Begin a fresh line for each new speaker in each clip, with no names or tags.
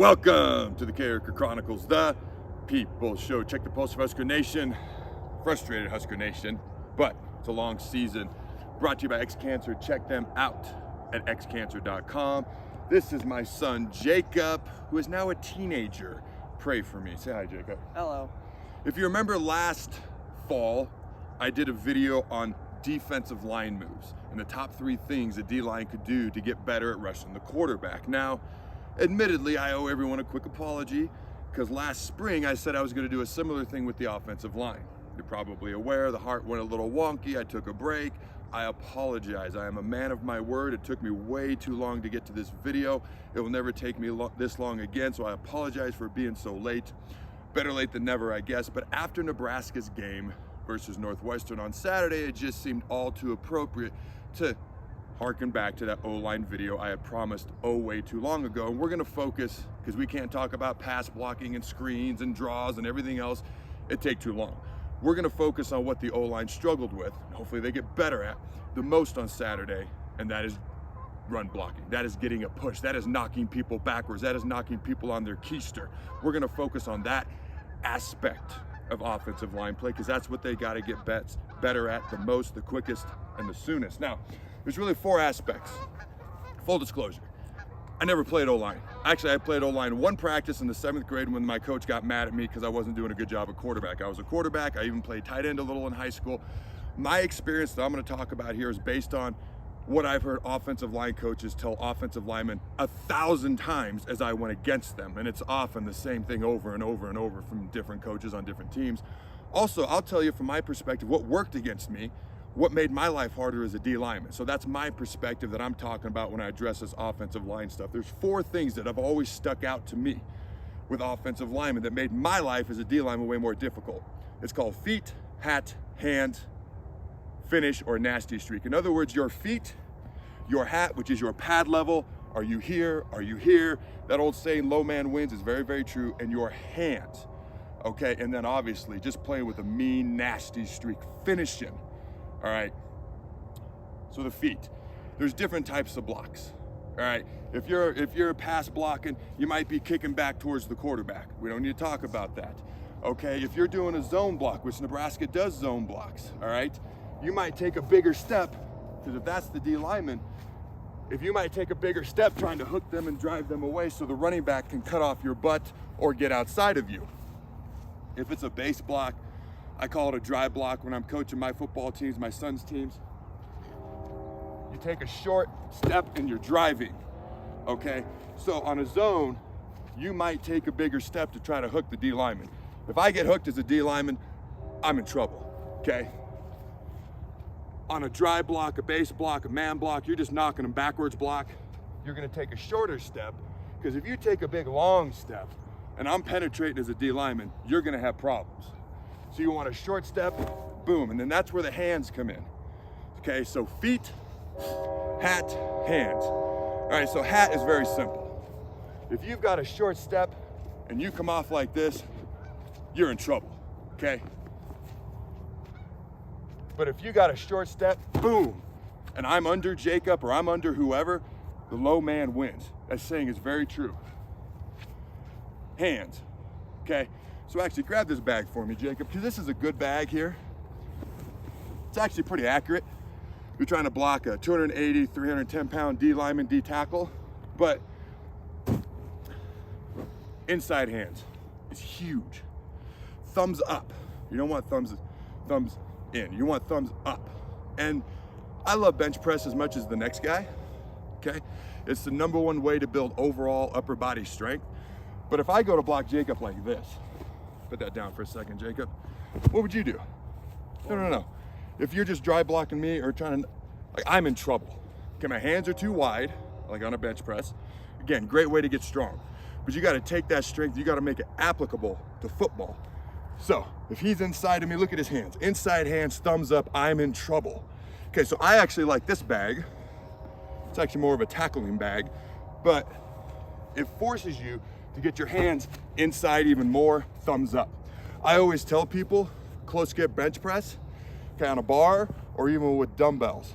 Welcome to the Carriker Chronicles, the People Show. Check the pulse of Husker Nation, frustrated Husker Nation, but it's a long season. Brought to you by XCancer. Check them out at XCancer.com. This is my son, Jacob, who is now a teenager. Pray for me. Say hi, Jacob.
Hello.
If you remember last fall, I did a video on defensive line moves and the top 3 things a D-line could do to get better at rushing the quarterback. Now, admittedly, I owe everyone a quick apology because last spring I said I was going to do a similar thing with the offensive line. You're probably aware the heart went a little wonky. I took a break. I apologize. I am a man of my word. It took me way too long to get to this video. It will never take me this long again, so I apologize for being so late. Better late than never, I guess. But after Nebraska's game versus Northwestern on Saturday, it just seemed all too appropriate to harken back to that O-line video I had promised way too long ago. And we're gonna focus, because we can't talk about pass blocking and screens and draws and everything else. It'd take too long. We're gonna focus on what the O-line struggled with, and hopefully they get better at the most on Saturday, and that is run blocking. That is getting a push. That is knocking people backwards. That is knocking people on their keister. We're gonna focus on that aspect of offensive line play, because that's what they gotta get better at the most, the quickest, and the soonest. Now, there's really 4 aspects. Full disclosure, I never played O-line. Actually, I played O-line one practice in the 7th grade when my coach got mad at me because I wasn't doing a good job at quarterback. I was a quarterback. I even played tight end a little in high school. My experience that I'm going to talk about here is based on what I've heard offensive line coaches tell offensive linemen 1,000 times as I went against them. And it's often the same thing over and over and over from different coaches on different teams. Also, I'll tell you from my perspective what worked against me, what made my life harder as a D lineman. So that's my perspective that I'm talking about when I address this offensive line stuff. There's 4 things that have always stuck out to me with offensive linemen that made my life as a D lineman way more difficult. It's called feet, hat, hands, finish, or nasty streak. In other words, your feet, your hat, which is your pad level, are you here, are you here? That old saying, low man wins, is very, very true. And your hands, okay? And then obviously just playing with a mean, nasty streak, finishing. All right, so the feet, there's different types of blocks. All right, if you're pass blocking, you might be kicking back towards the quarterback. We don't need to talk about that. Okay, if you're doing a zone block, which Nebraska does zone blocks, all right, you might take a bigger step, because if that's the D lineman, if you might take a bigger step trying to hook them and drive them away so the running back can cut off your butt or get outside of you. If it's a base block, I call it a dry block when I'm coaching my football teams, my son's teams. You take a short step and you're driving, okay? So on a zone, you might take a bigger step to try to hook the D lineman. If I get hooked as a D lineman, I'm in trouble, okay? On a dry block, a base block, a man block, you're just knocking them backwards block. You're gonna take a shorter step, because if you take a big long step and I'm penetrating as a D lineman, you're gonna have problems. So you want a short step, boom, and then that's where the hands come in. Okay, so feet, hat, hands. All right, so hat is very simple. If you've got a short step and you come off like this, you're in trouble, okay? But if you got a short step, boom, and I'm under Jacob or I'm under whoever, the low man wins. That saying is very true. Hands, okay? So actually grab this bag for me, Jacob, because this is a good bag here. It's actually pretty accurate. You're trying to block a 280, 310 pound D lineman, D tackle, but inside hands is huge. Thumbs up. You don't want thumbs in. You want thumbs up. And I love bench press as much as the next guy, okay? It's the #1 way to build overall upper body strength. But if I go to block Jacob like this, put that down for a second, Jacob. What would you do? No. If you're just dry blocking me or trying to, like, I'm in trouble. Okay, my hands are too wide, like on a bench press. Again, great way to get strong. But you gotta take that strength, you gotta make it applicable to football. So, if he's inside of me, look at his hands. Inside hands, thumbs up, I'm in trouble. Okay, so I actually like this bag. It's actually more of a tackling bag, but it forces you to get your hands inside even more, thumbs up. I always tell people, close grip bench press, okay, on a bar or even with dumbbells.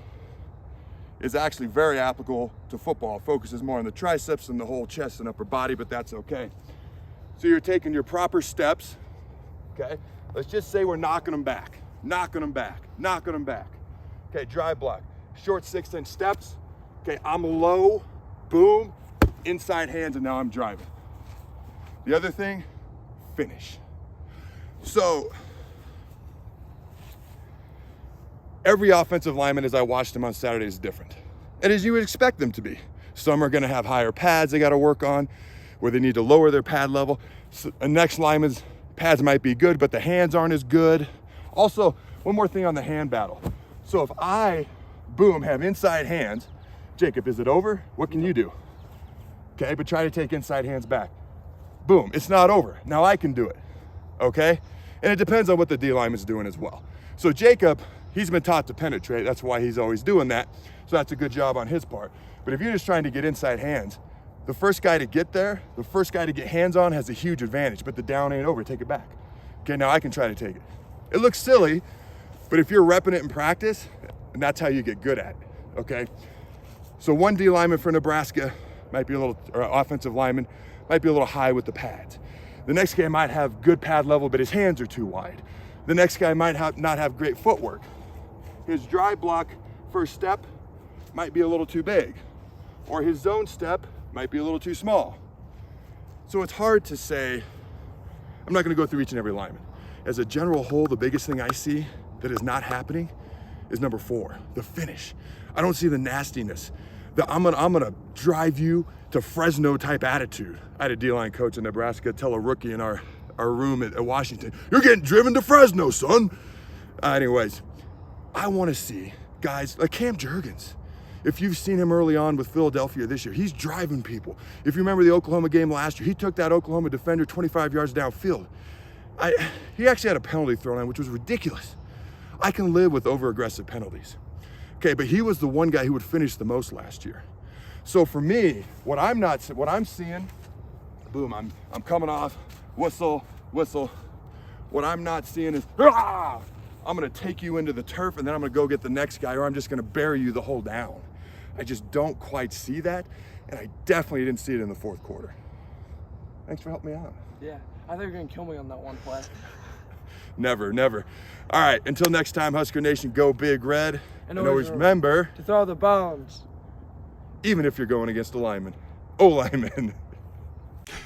is actually very applicable to football. It focuses more on the triceps and the whole chest and upper body, but that's okay. So you're taking your proper steps, okay? Let's just say we're knocking them back, knocking them back, knocking them back. Okay, drive block, short 6-inch steps. Okay, I'm low, boom, inside hands, and now I'm driving. The other thing, finish. So, every offensive lineman, as I watched them on Saturday, is different. And as you would expect them to be. Some are gonna have higher pads they gotta work on, where they need to lower their pad level. So the next lineman's pads might be good, but the hands aren't as good. Also, one more thing on the hand battle. So if I, boom, have inside hands, Jacob, is it over? What can you do? Okay, but try to take inside hands back. Boom, it's not over. Now I can do it, okay? And it depends on what the D lineman's doing as well. So Jacob, he's been taught to penetrate. That's why he's always doing that. So that's a good job on his part. But if you're just trying to get inside hands, the first guy to get there, the first guy to get hands on has a huge advantage, but the down ain't over, take it back. Okay, now I can try to take it. It looks silly, but if you're repping it in practice, and that's how you get good at it, okay? So one D lineman for Nebraska might be a little, or offensive lineman, might be a little high with the pads. The next guy might have good pad level, but his hands are too wide. The next guy might not have great footwork. His drive block first step might be a little too big, or his zone step might be a little too small. So it's hard to say, I'm not gonna go through each and every lineman. As a general whole, the biggest thing I see that is not happening is number 4, the finish. I don't see the nastiness. I'm gonna drive you to Fresno type attitude. I had a D-line coach in Nebraska tell a rookie in our room at Washington, "You're getting driven to Fresno, son." Anyways, I wanna see guys like Cam Jurgens. If you've seen him early on with Philadelphia this year, he's driving people. If you remember the Oklahoma game last year, he took that Oklahoma defender 25 yards downfield. He actually had a penalty thrown on, which was ridiculous. I can live with over-aggressive penalties. Okay, but he was the one guy who would finish the most last year. So for me, what I'm seeing, boom, I'm coming off, whistle, whistle. What I'm not seeing is, I'm gonna take you into the turf and then I'm gonna go get the next guy, or I'm just gonna bury you the whole down. I just don't quite see that, and I definitely didn't see it in the fourth quarter. Thanks for helping me out.
Yeah, I thought you were gonna kill me on that one play.
Never, never. All right, until next time, Husker Nation, go Big Red. And always remember
to throw the bones.
Even if you're going against a lineman. O-lineman.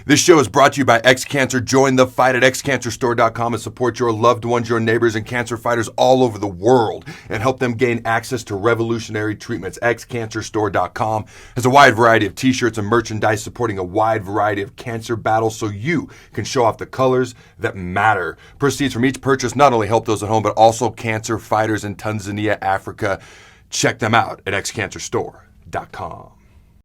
This show is brought to you by XCancer. Join the fight at XCancerStore.com and support your loved ones, your neighbors, and cancer fighters all over the world and help them gain access to revolutionary treatments. XCancerStore.com has a wide variety of t-shirts and merchandise supporting a wide variety of cancer battles so you can show off the colors that matter. Proceeds from each purchase not only help those at home, but also cancer fighters in Tanzania, Africa. Check them out at XCancerStore.com.